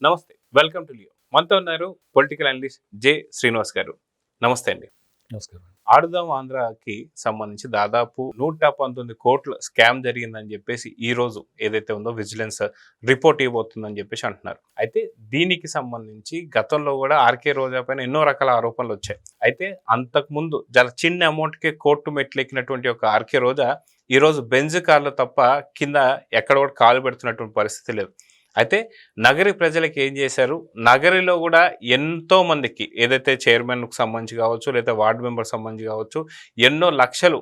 నమస్తే. Welcome to Leo. మనతో ఉన్నారు పొలిటికల్ అనలిస్ట్ శ్రీనివాస్ గారు. నమస్తే అండి. నమస్కారం. ఆడుదాం ఆంధ్రాకి సంబంధించి దాదాపు 119 కోట్ల స్కామ్ జరిగిందని చెప్పేసి ఈ రోజు ఏదైతే ఉందో విజిలెన్స్ రిపోర్ట్ ఇవ్వబోతుందని చెప్పేసి అంటున్నారు. అయితే దీనికి సంబంధించి గతంలో కూడా ఆర్కే రోజా పైన ఎన్నో రకాల ఆరోపణలు వచ్చాయి. అయితే అంతకుముందు చాలా చిన్న అమౌంట్కే కోర్టు మెట్లెక్కినటువంటి ఒక ఆర్కే రోజా ఈరోజు బెంజ్ కార్లు తప్ప కింద ఎక్కడ కూడా కాలు పెడుతున్నటువంటి పరిస్థితి లేదు. అయితే నగరి ప్రజలకు ఏం చేశారు, నగరిలో కూడా ఎంతో మందికి ఏదైతే చైర్మన్కు సంబంధించి కావచ్చు, లేదా వార్డు మెంబర్ సంబంధించి కావచ్చు, ఎన్నో లక్షలు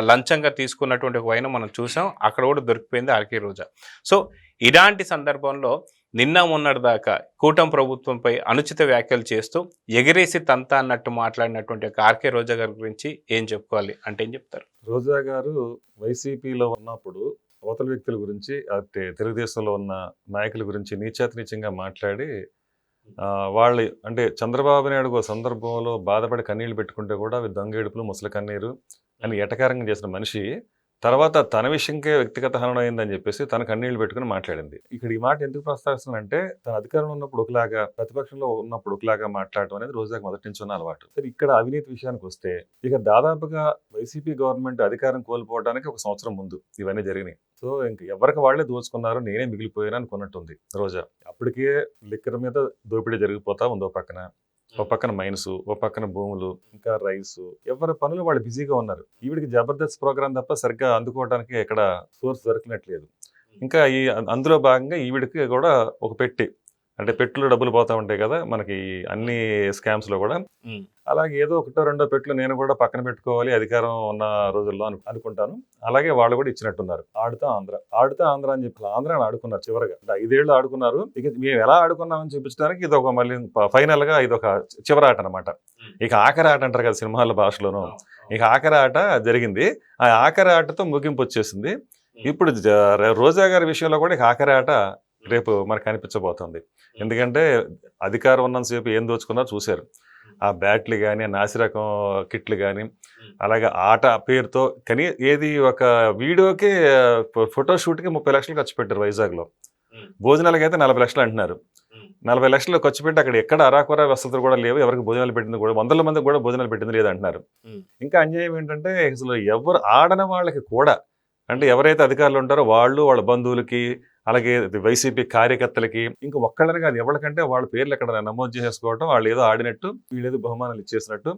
లంచంగా తీసుకున్నటువంటి ఒక వైన మనం చూసాం. అక్కడ కూడా దొరికిపోయింది ఆర్కే రోజా. సో ఇలాంటి సందర్భంలో నిన్న మొన్నటి దాకా కూటమి ప్రభుత్వంపై అనుచిత వ్యాఖ్యలు చేస్తూ ఎగిరేసి తంతా అన్నట్టు మాట్లాడినటువంటి ఒక ఆర్కే రోజా గారి గురించి ఏం చెప్పుకోవాలి అంటే ఏం చెప్తారు? రోజా గారు వైసీపీలో ఉన్నప్పుడు అవతల వ్యక్తుల గురించి అంటే తెలుగుదేశంలో ఉన్న నాయకుల గురించి నీచాతినీచంగా మాట్లాడి వాళ్ళు అంటే చంద్రబాబు నాయుడు ఒక సందర్భంలో బాధపడి కన్నీళ్లు పెట్టుకుంటే కూడా అవి దొంగ ఏడుపులు ముసలి కన్నీరు అని ఎటకారంగా చేసిన మనిషి తర్వాత తన విషయంకే వ్యక్తిగత హననం అయిందని చెప్పేసి తన కన్నీళ్లు పెట్టుకుని మాట్లాడింది. ఇక్కడ ఈ మాట ఎందుకు ప్రస్తావిస్తున్నానంటే తన అధికారంలో ఉన్నప్పుడు ఒకలాగా, ప్రతిపక్షంలో ఉన్నప్పుడు ఒకలాగా మాట్లాడటం అనేది రోజాకి మొదటి నుంచి ఉన్న అలవాటు. సరే, ఇక్కడ అవినీతి విషయానికి వస్తే ఇక దాదాపుగా వైసీపీ గవర్నమెంట్ అధికారం కోల్పోవడానికి ఒక సంవత్సరం ముందు ఇవన్నీ జరిగినాయి. సో ఇంక ఎవరికి వాళ్లే దోచుకున్నారు, నేనే మిగిలిపోయాను అనుకున్నట్టుంది రోజా. అప్పటికే లిక్కర్ మీద దోపిడీ జరిగిపోతా ఉందో పక్కన, ఒక పక్కన మైన్స్, ఒక పక్కన భూములు, ఇంకా రైస్, ఎవరి పనులు వాళ్ళు బిజీగా ఉన్నారు. ఈవిడికి జబర్దస్త్ ప్రోగ్రామ్ తప్ప సరిగ్గా అందుకోవడానికి ఎక్కడ సోర్స్ దొరికినట్లేదు. ఇంకా అందులో భాగంగా ఈవిడికి కూడా ఒక పెట్టి, అంటే పెట్టులో డబ్బులు పోతా ఉంటాయి కదా మనకి అన్ని స్కామ్స్ లో కూడా, అలాగే ఏదో ఒకటో రెండో పెట్లు నేను కూడా పక్కన పెట్టుకోవాలి అధికారం ఉన్న రోజుల్లో అనుకుంటాను. అలాగే వాళ్ళు కూడా ఇచ్చినట్టున్నారు. ఆడుతా ఆంధ్ర అని చెప్పి ఆంధ్రాని ఆడుకున్నారు. చివరిగా 5 ఏళ్ళు ఆడుకున్నారు. ఇక మేము ఎలా ఆడుకున్నామని చూపించడానికి ఇది ఒక మళ్ళీ ఫైనల్ గా ఇది ఒక చివరి ఆట అనమాట. ఇక ఆఖరి ఆట అంటారు కదా సినిమాల భాషలోనూ, ఇక ఆఖరి ఆట జరిగింది. ఆ ఆఖరి ఆటతో ముగింపు వచ్చేసింది. ఇప్పుడు రోజా గారి విషయంలో కూడా ఇక ఆఖరి ఆట రేపు మనకు కనిపించబోతుంది. ఎందుకంటే అధికారం ఉన్నంతసేపు ఏం దోచుకున్నా చూశారు. ఆ బ్యాట్లు కానీ, నాసిరకం కిట్లు కానీ, అలాగే ఆట పేరుతో కానీ ఏది ఒక వీడియోకి ఫోటోషూట్కి 30 లక్షలు ఖర్చు పెట్టారు వైజాగ్లో. భోజనాలకి అయితే 40 లక్షలు అంటున్నారు. 40 లక్షలు ఖర్చు పెట్టి అక్కడ ఎక్కడ అరాకొర వసతులు కూడా లేవు. ఎవరికి భోజనాలు పెట్టింది కూడా 100 మందికి కూడా భోజనాలు పెట్టింది లేదంటున్నారు. ఇంకా అన్యాయం ఏంటంటే అసలు ఎవరు ఆడని వాళ్ళకి కూడా, అంటే ఎవరైతే అధికారులు ఉంటారో వాళ్ళు, వాళ్ళ బంధువులకి, అలాగే వైసీపీ కార్యకర్తలకి, ఇంకా ఒక్కళ్ళని కాదు ఎవరికంటే వాళ్ళ పేర్లు ఎక్కడ నమోదు చేసేసుకోవటం, వాళ్ళు ఏదో ఆడినట్టు వీళ్ళేదో బహుమానాలు ఇచ్చేసినట్టు.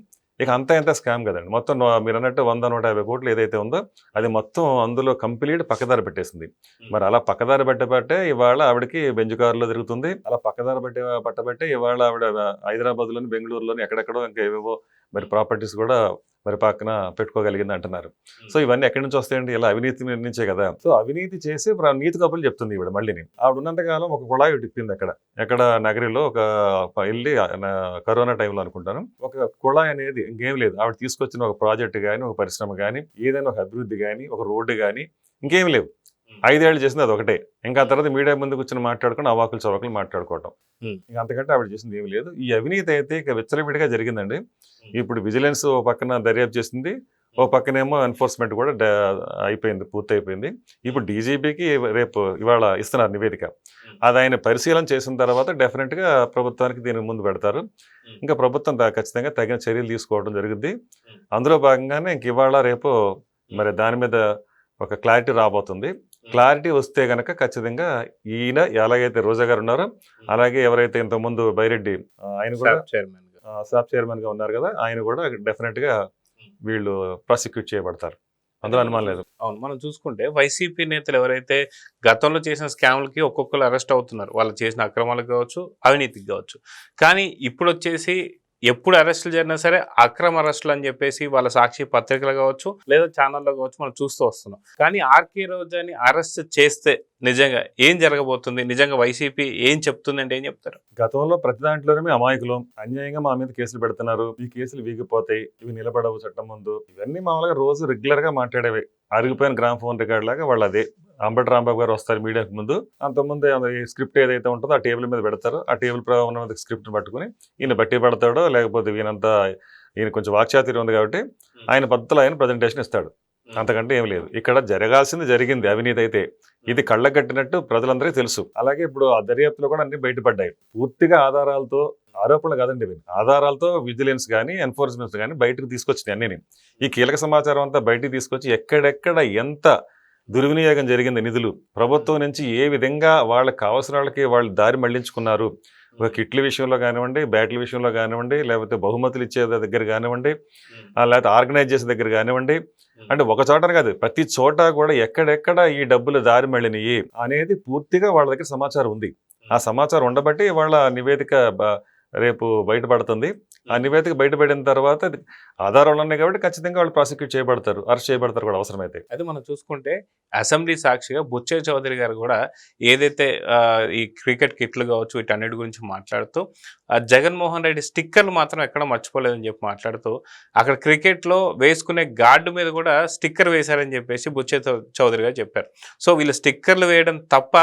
ఇక అంతా ఎంత స్కామ్ కదండి. మొత్తం మీరు అన్నట్టు 100-150 కోట్లు ఏదైతే ఉందో అది మొత్తం అందులో కంప్లీట్ పక్కదారి పెట్టేసింది. మరి అలా పక్కదారి పట్టబట్టే ఇవాళ ఆవిడకి బెంజ్ కారులో తిరుగుతుంది. అలా పక్కదారి పట్టబట్టే ఇవాళ ఆవిడ హైదరాబాద్లోని, బెంగళూరులోని ఎక్కడెక్కడో ఇంకా ఏవేవో మరి ప్రాపర్టీస్ కూడా మరి పక్కన పెట్టుకోగలిగింది అంటున్నారు. సో ఇవన్నీ ఎక్కడి నుంచి వస్తాయండి? ఇలా అవినీతి నుంచే కదా. సో అవినీతి చేసి నీతి కబుర్లు చెప్తుంది ఈవిడ. మళ్ళీని ఆవిడ ఉన్నంతకాలం ఒక కుళాయి తిప్పింది ఎక్కడ నగరిలో ఒక వెళ్ళి కరోనా టైంలో అనుకుంటాను, ఒక కుళాయి అనేది ఇంకేం లేదు. ఆవిడ తీసుకొచ్చిన ఒక ప్రాజెక్ట్ కానీ, ఒక పరిశ్రమ కానీ, ఏదైనా ఒక అభివృద్ధి కానీ, ఒక రోడ్డు కానీ ఇంకేం లేవు. 5 ఏళ్ళు చేసింది అది ఒకటే. ఇంకా తర్వాత మీడియా ముందుకు వచ్చిన మాట్లాడుకుని అవాకులు చవాకులు మాట్లాడుకోవటం, ఇంకా అంతకంటే ఆవిడ చేసింది ఏమి లేదు. ఈ అవినీతి అయితే ఇక విచ్చలవిడిగా జరిగిందండి. ఇప్పుడు విజిలెన్స్ ఓ పక్కన దర్యాప్తు చేసింది, ఓ పక్కనేమో ఎన్ఫోర్స్మెంట్ కూడా అయిపోయింది, పూర్తయిపోయింది. ఇప్పుడు డీజీపీకి రేపు ఇవాళ ఇస్తున్నారు నివేదిక. అది ఆయన పరిశీలన చేసిన తర్వాత డెఫినెట్గా ప్రభుత్వానికి దీనికి ముందు పెడతారు. ఇంకా ప్రభుత్వం ఖచ్చితంగా తగిన చర్యలు తీసుకోవడం జరుగుద్ది. అందులో భాగంగానే ఇంక ఇవాళ రేపు మరి దాని మీద ఒక క్లారిటీ రాబోతుంది. క్లారిటీ వస్తే కనుక ఖచ్చితంగా ఈయన ఎలాగైతే రోజా గారు ఉన్నారో, అలాగే ఎవరైతే ఇంతకుముందు బైరెడ్డి ఆయన కూడా సాబ్ చైర్మన్ గా ఉన్నారు కదా, ఆయన కూడా డెఫినెట్ గా వీళ్ళు ప్రాసిక్యూట్ చేయబడతారు, అందులో అనుమానం లేదు. అవును, మనం చూసుకుంటే వైసీపీ నేతలు ఎవరైతే గతంలో చేసిన స్కామ్లకి ఒక్కొక్కరు అరెస్ట్ అవుతున్నారు, వాళ్ళు చేసిన అక్రమాలకు కావచ్చు, అవినీతికి కావచ్చు. కానీ ఇప్పుడు వచ్చేసి ఎప్పుడు అరెస్టులు జరిగినా సరే అక్రమ అరెస్టులు అని చెప్పేసి వాళ్ళ సాక్షి పత్రికలు కావచ్చు, లేదా ఛానల్లో కావచ్చు మనం చూస్తూ వస్తున్నాం. కానీ ఆర్కే రోజాని అరెస్ట్ చేస్తే నిజంగా ఏం జరగబోతుంది? నిజంగా వైసీపీ ఏం చెప్తుంది అంటే ఏం చెప్తారు? గతంలో ప్రతి దాంట్లోనే అమాయకులు అన్యాయంగా మా మీద కేసులు పెడుతున్నారు, ఈ కేసులు వీగిపోతాయి, ఇవి నిలబడవు చట్టం ముందు, ఇవన్నీ మామూలుగా రోజు రెగ్యులర్ గా మాట్లాడేవి. అరిగిపోయిన గ్రామ్ ఫోన్ రికార్డ్ లాగా వాళ్ళు అదే. అంబటి రాంబాబు గారు వస్తారు మీడియాకు ముందు, అంతకుముందు స్క్రిప్ట్ ఏదైతే ఉంటుందో ఆ టేబుల్ మీద పెడతారు. ఆ టేబుల్ ఉన్న స్క్రిప్ట్ పట్టుకుని ఈయన బట్టి పడతాడో, లేకపోతే ఈయన కొంచెం వాక్చాతుర్యం ఉంది కాబట్టి ఆయన పద్ధతిలో ఆయన ప్రజెంటేషన్ ఇస్తాడు. అంతకంటే ఏం లేదు. ఇక్కడ జరగాల్సింది జరిగింది అవినీతి అయితే. ఇది కళ్ళగట్టినట్టు ప్రజలందరికీ తెలుసు. అలాగే ఇప్పుడు ఆ దర్యాప్తులో కూడా అన్ని బయటపడ్డాయి. పూర్తిగా ఆధారాలతో, ఆరోపణలు కాదండి ఇవి, ఆధారాలతో విజిలెన్స్ కానీ ఎన్ఫోర్స్మెంట్ కానీ బయటకు తీసుకొచ్చినాయి అన్ని. ఈ కీలక సమాచారం అంతా బయటికి తీసుకొచ్చి ఎక్కడెక్కడ ఎంత దుర్వినియోగం జరిగింది నిధులు, ప్రభుత్వం నుంచి ఏ విధంగా వాళ్ళకి కావాల్సిన వాళ్ళకి వాళ్ళు దారి మళ్లించుకున్నారు, ఒక కిట్ల విషయంలో కానివ్వండి, బ్యాట్ల విషయంలో కానివ్వండి, లేకపోతే బహుమతులు ఇచ్చే దగ్గర కానివ్వండి, లేకపోతే ఆర్గనైజ్ చేసే దగ్గర కానివ్వండి, అంటే ఒక చోట కాదు ప్రతి చోట కూడా ఎక్కడెక్కడ ఈ డబ్బులు దారి మళ్ళినవి అనేది పూర్తిగా వాళ్ళ దగ్గర సమాచారం ఉంది. ఆ సమాచారం ఉండబట్టి వాళ్ళ నివేదిక రేపు బయటపడుతుంది. ఆ నివేదిక బయటపడిన తర్వాత ఆధారాలు ఉన్నాయి కాబట్టి ఖచ్చితంగా వాళ్ళు ప్రాసిక్యూట్ చేయబడతారు, అరెస్ట్ చేయబడతారు కూడా అవసరమైతే. అయితే మనం చూసుకుంటే అసెంబ్లీ సాక్షిగా బుచ్చే చౌదరి గారు కూడా ఏదైతే ఈ క్రికెట్ కిట్లు కావచ్చు వీటన్నిటి గురించి మాట్లాడుతూ జగన్మోహన్ రెడ్డి స్టిక్కర్లు మాత్రం ఎక్కడ మర్చిపోలేదని చెప్పి మాట్లాడుతూ అక్కడ క్రికెట్లో వేసుకునే గార్డు మీద కూడా స్టిక్కర్ వేశారని చెప్పేసి బుచ్చే చౌదరి గారు చెప్పారు. సో వీళ్ళు స్టిక్కర్లు వేయడం తప్ప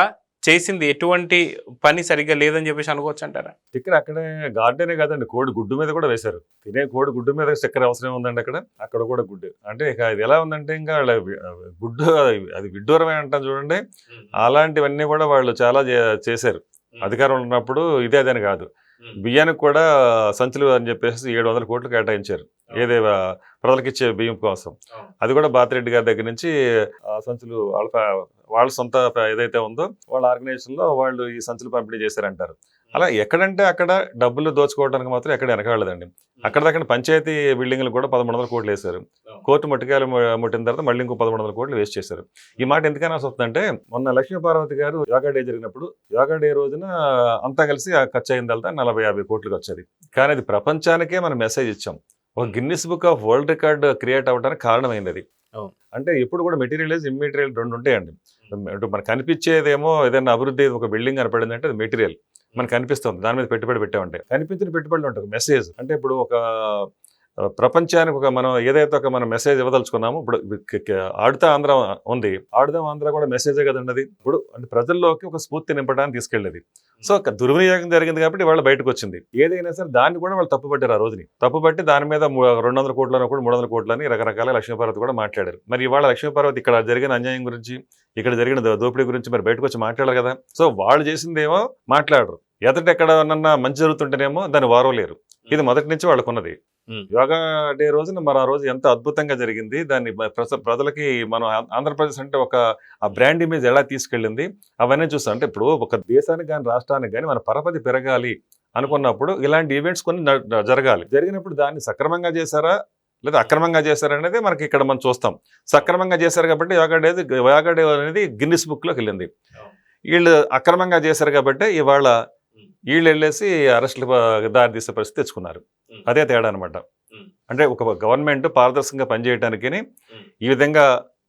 చేసింది ఎటువంటి పని సరిగ్గా లేదని చెప్పేసి అనుకోవచ్చు అంటారా? స్టిక్కర్ అక్కడే గార్డెనే కాదండి, కోడి గుడ్డు మీద కూడా వేశారు. తినే కోడి గుడ్డు మీద స్టిక్కర్ అవసరం ఉందండి అక్కడ కూడా గుడ్డు. అంటే ఇక ఇది ఎలా ఉందంటే ఇంకా గుడ్డు అది విడ్డూరమే అంటాం చూడండి, అలాంటివన్నీ కూడా వాళ్ళు చాలా చేశారు. అధికారం ఉన్నప్పుడు ఇదే అదని కాదు, బియ్యానికి కూడా సంచులు అని చెప్పేసి 700 కోట్లు కేటాయించారు, ఏదే ప్రజలకు ఇచ్చే బియ్యం కోసం. అది కూడా బాతిరెడ్డి గారి దగ్గర నుంచి సంచులు వాళ్ళ సొంత ఏదైతే ఉందో వాళ్ళ ఆర్గనైజేషన్లో వాళ్ళు ఈ సంచులు పంపిణీ చేశారంటారు. అలా ఎక్కడంటే అక్కడ డబ్బులు దోచుకోవడానికి మాత్రం ఎక్కడ వెనకాడదండి. అక్కడ పంచాయతీ బిల్డింగ్లు కూడా 1100 కోట్లు వేశారు. కోర్టు మట్టికాయలు ముట్టిన తర్వాత మళ్ళీ ఇంకో 1100 కోట్లు వేస్ట్ చేశారు. ఈ మాట ఎందుకైనా వస్తుందంటే, మొన్న లక్ష్మీపార్వతి గారు యోగా డే జరిగినప్పుడు యోగా డే రోజున అంతా కలిసి ఖర్చు అయిన తర్వాత 40-50 కోట్లు వచ్చేది. కానీ అది ప్రపంచానికే మనం మెసేజ్ ఇచ్చాం. ఒక Guinness book of world record create అవ్వడానికి కారణమైంది అది. అంటే ఎప్పుడు కూడా మెటీరియల్ ఇమ్మెటీరియల్ రెండు ఉంటాయండి. మనకు కనిపించేదేమో ఏదైనా అభివృద్ధి, ఒక బిల్డింగ్ కనపడింది అంటే అది మెటీరియల్ మనకు కనిపిస్తుంది, దాని మీద పెట్టుబడి పెట్టామంటే. కనిపించిన పెట్టుబడులు ఉంటాయి, మెసేజ్. అంటే ఇప్పుడు ఒక ప్రపంచానికి మనం ఏదైతే మనం మెసేజ్ ఇవ్వదలుచుకున్నామో, ఇప్పుడు ఆడుతా ఆంధ్ర ఉంది, ఆడుదాం ఆంధ్ర కూడా మెసేజే కదండి అది. ఇప్పుడు అంటే ప్రజల్లోకి ఒక స్ఫూర్తి నింపడానికి తీసుకెళ్ళేది. సో దుర్వినియోగం జరిగింది కాబట్టి వాళ్ళు బయటకు వచ్చింది. ఏదైనా సరే దాన్ని కూడా వాళ్ళు తప్పుపట్టారు. ఆ రోజుని తప్పుపట్టి దాని మీద 200 కోట్లను కూడా 300 కోట్లని రకరకాల లక్ష్మీపార్వతి కూడా మాట్లాడారు. మరి ఇవాళ లక్ష్మీపార్వతి ఇక్కడ జరిగిన అన్యాయం గురించి, ఇక్కడ జరిగిన దోపిడీ గురించి మరి బయటకు వచ్చి మాట్లాడారు కదా. సో వాళ్ళు చేసిందేమో మాట్లాడరు, ఎక్కడన్నా మంచి జరుగుతుంటేనేమో దాన్ని వారవలేరు. ఇది మొదటి నుంచి వాళ్ళకున్నది. యోగా డే రోజున మరి ఆ రోజు ఎంత అద్భుతంగా జరిగింది, దాన్ని ప్రజలకి మనం ఆంధ్రప్రదేశ్ అంటే ఒక ఆ బ్రాండ్ ఇమేజ్ ఎలా తీసుకెళ్ళింది అవన్నీ చూస్తాం. అంటే ఇప్పుడు ఒక దేశానికి కానీ రాష్ట్రానికి కానీ మన పరపతి పెరగాలి అనుకున్నప్పుడు ఇలాంటి ఈవెంట్స్ కొన్ని జరగాలి. జరిగినప్పుడు దాన్ని సక్రమంగా చేశారా లేదా అక్రమంగా చేశారా అనేది మనకి ఇక్కడ మనం చూస్తాం. సక్రమంగా చేశారు కాబట్టి యోగా డే అనేది గిన్నిస్ బుక్లోకి వెళ్ళింది. వీళ్ళు అక్రమంగా చేశారు కాబట్టి ఇవాళ వీళ్ళు వెళ్ళేసి అరెస్టులు దారి తీసే పరిస్థితి తెచ్చుకున్నారు. అదే తేడా అనమాట. అంటే ఒక గవర్నమెంట్ పారదర్శకంగా పనిచేయడానికి ఈ విధంగా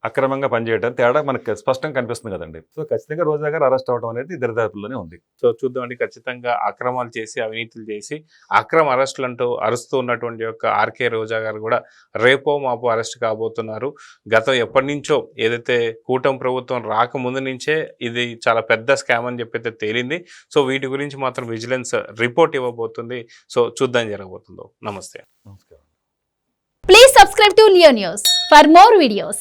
అక్రమంగా పనిచేయడానికి తేడా మనకి స్పష్టంగా కనిపిస్తుంది కదండి. సో ఖచ్చితంగా రోజా గారు అరెస్ట్ అవడం అనేది దరిదాపుల్లోనే ఉంది. సో చూద్దామండి, ఖచ్చితంగా అక్రమాలు చేసి అవినీతులు చేసి అక్రమ అరెస్టులు అంటూ అరుస్తూ ఉన్నటువంటి యొక్క ఆర్కే రోజా గారు కూడా రేపో మాపో అరెస్ట్ కాబోతున్నారు. గతం ఎప్పటి నుంచో ఏదైతే కూటమి ప్రభుత్వం రాకముందు నుంచే ఇది చాలా పెద్ద స్కామ్ అని చెప్పి తేలింది. సో వీటి గురించి మాత్రం విజిలెన్స్ రిపోర్ట్ ఇవ్వబోతుంది. సో చూద్దాం జరగబోతుందో. నమస్తే. నమస్కారం. Please subscribe to Leo News for more videos.